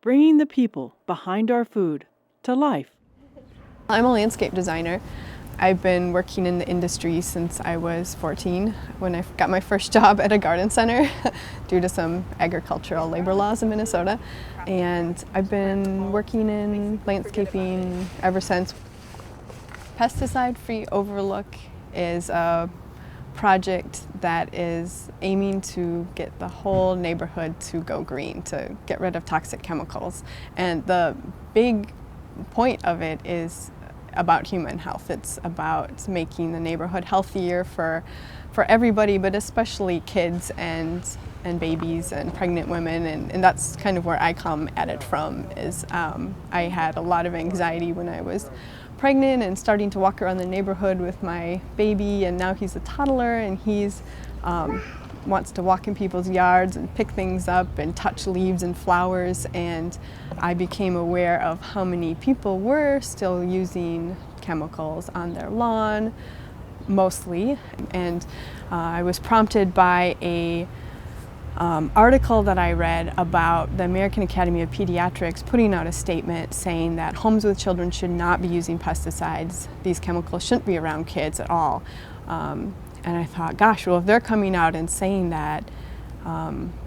bringing the people behind our food to life. I'm a landscape designer. I've been working in the industry since I was 14 when I got my first job at a garden center due to some agricultural labor laws in Minnesota. And I've been working in landscaping ever since. Pesticide-free Overlook is a project that is aiming to get the whole neighborhood to go green, to get rid of toxic chemicals. And the big point of it is about human health. It's about making the neighborhood healthier for everybody, but especially kids and babies and pregnant women, and that's kind of where I come at it from. Is I had a lot of anxiety when I was pregnant and starting to walk around the neighborhood with my baby, and now he's a toddler and he's wants to walk in people's yards and pick things up and touch leaves and flowers, and I became aware of how many people were still using chemicals on their lawn, mostly, and I was prompted by a article that I read about the American Academy of Pediatrics putting out a statement saying that homes with children should not be using pesticides. These chemicals shouldn't be around kids at all. And I thought, gosh, well, if they're coming out and saying that,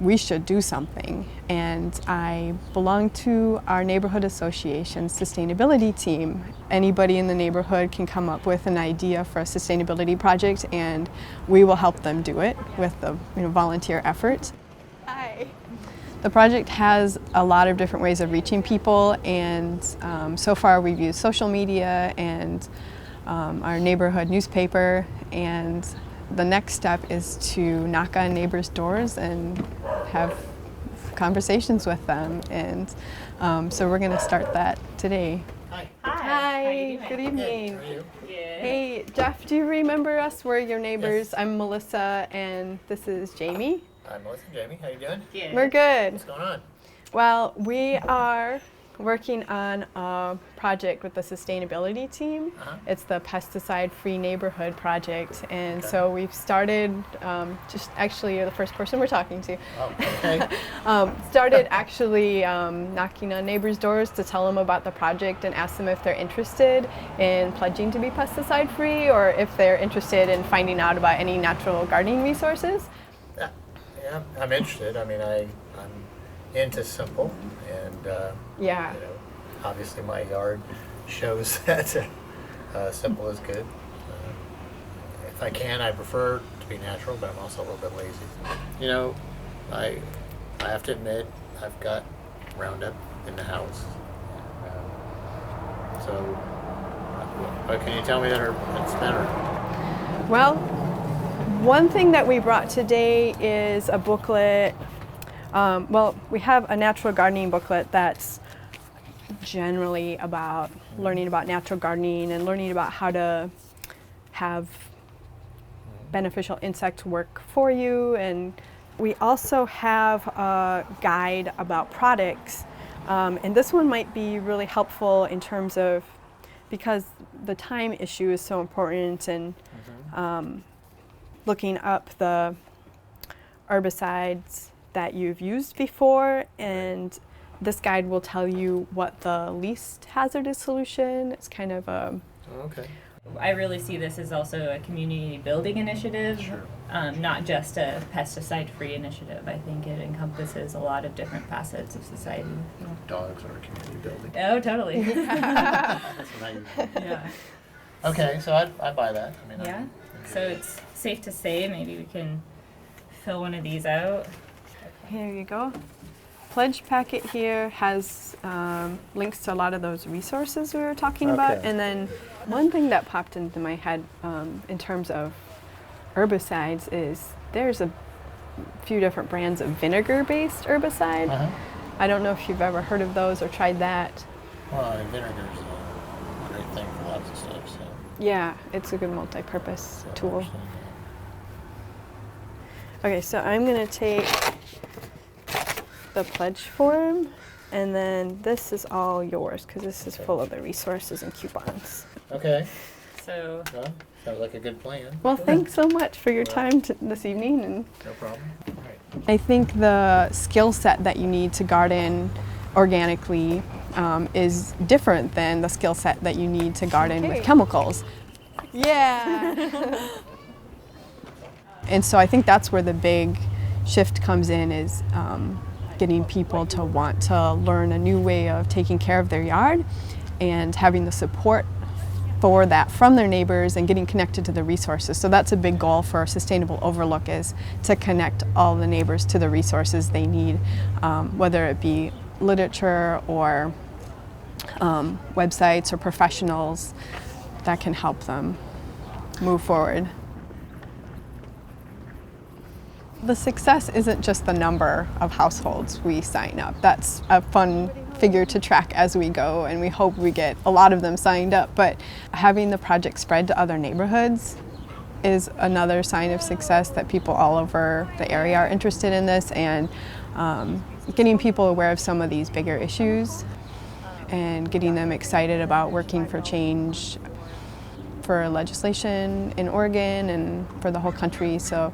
we should do something. And I belong to our neighborhood association sustainability team. Anybody in the neighborhood can come up with an idea for a sustainability project, and we will help them do it with the volunteer effort. Hi. The project has a lot of different ways of reaching people, and so far we've used social media and our neighborhood newspaper, and the next step is to knock on neighbors' doors and have conversations with them, and so we're going to start that today. Hi. Hi. Good evening. How are you? Good. Hey, Jeff, do you remember us? We're your neighbors. Yes. I'm Mulysa, and this is Jamie. Hi, Melissa and Jamie. How you doing? Good. We're good. What's going on? Well, we are working on a project with the sustainability team. It's the Pesticide-Free Neighborhood Project, and Okay. so we've started, just actually you're the first person we're talking to. Oh, okay. Started actually knocking on neighbors' doors to tell them about the project and ask them if they're interested in pledging to be pesticide-free, or if they're interested in finding out about any natural gardening resources. Yeah, I'm interested. I mean, I'm into simple, and Yeah. obviously my yard shows that simple is good. If I can, I prefer to be natural, but I'm also a little bit lazy. I have to admit, I've got Roundup in the house. So, what can you tell me that's better? Well, one thing that we brought today is a booklet. Well, we have a natural gardening booklet that's generally about learning about natural gardening and learning about how to have beneficial insects work for you. And we also have a guide about products. And this one might be really helpful in terms of, because the time issue is so important, and looking up the herbicides that you've used before, and this guide will tell you what the least hazardous solution. It's kind of a... Okay. I really see this as also a community building initiative, Sure. Not just a pesticide-free initiative. I think it encompasses a lot of different facets of society. Dogs are a community building. Oh, totally. That's what I use. Yeah. Okay, so I buy that. I mean, Yeah. So it's safe to say maybe we can fill one of these out. Here you go. Pledge packet here has links to a lot of those resources we were talking about. Okay. And then one thing that popped into my head in terms of herbicides is there's a few different brands of vinegar-based herbicide. I don't know if you've ever heard of those or tried that. Well, vinegar's a great thing for lots of stuff, so. Yeah, it's a good multi-purpose I tool. understand Okay, so I'm going to take the pledge form, and then this is all yours because this is full of the resources and coupons. that. Okay, So well, sounds like a good plan. Well, thanks so much for your time this evening. And No problem. All right. I think the skill set that you need to garden organically is different than the skill set that you need to garden with chemicals. Yeah. And so I think that's where the big shift comes in, is getting people to want to learn a new way of taking care of their yard and having the support for that from their neighbors and getting connected to the resources. So that's a big goal for Sustainable Overlook, is to connect all the neighbors to the resources they need, whether it be literature or websites or professionals that can help them move forward. The success isn't just the number of households we sign up. That's a fun figure to track as we go, and we hope we get a lot of them signed up. But having the project spread to other neighborhoods is another sign of success, that people all over the area are interested in this, and getting people aware of some of these bigger issues and getting them excited about working for change for legislation in Oregon and for the whole country. So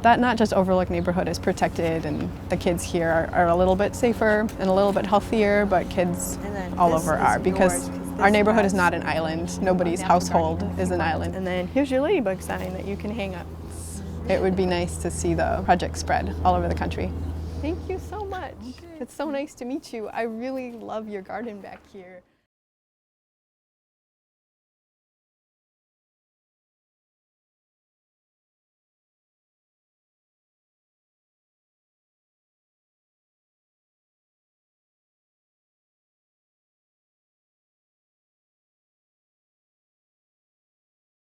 that not just Overlook neighborhood is protected, and the kids here are a little bit safer and a little bit healthier, but kids all over are, because our neighborhood is not an island. Nobody's household is an island. And then here's your ladybug sign that you can hang up. It would be nice to see the project spread all over the country. Thank you so much. It's so nice to meet you. I really love your garden back here.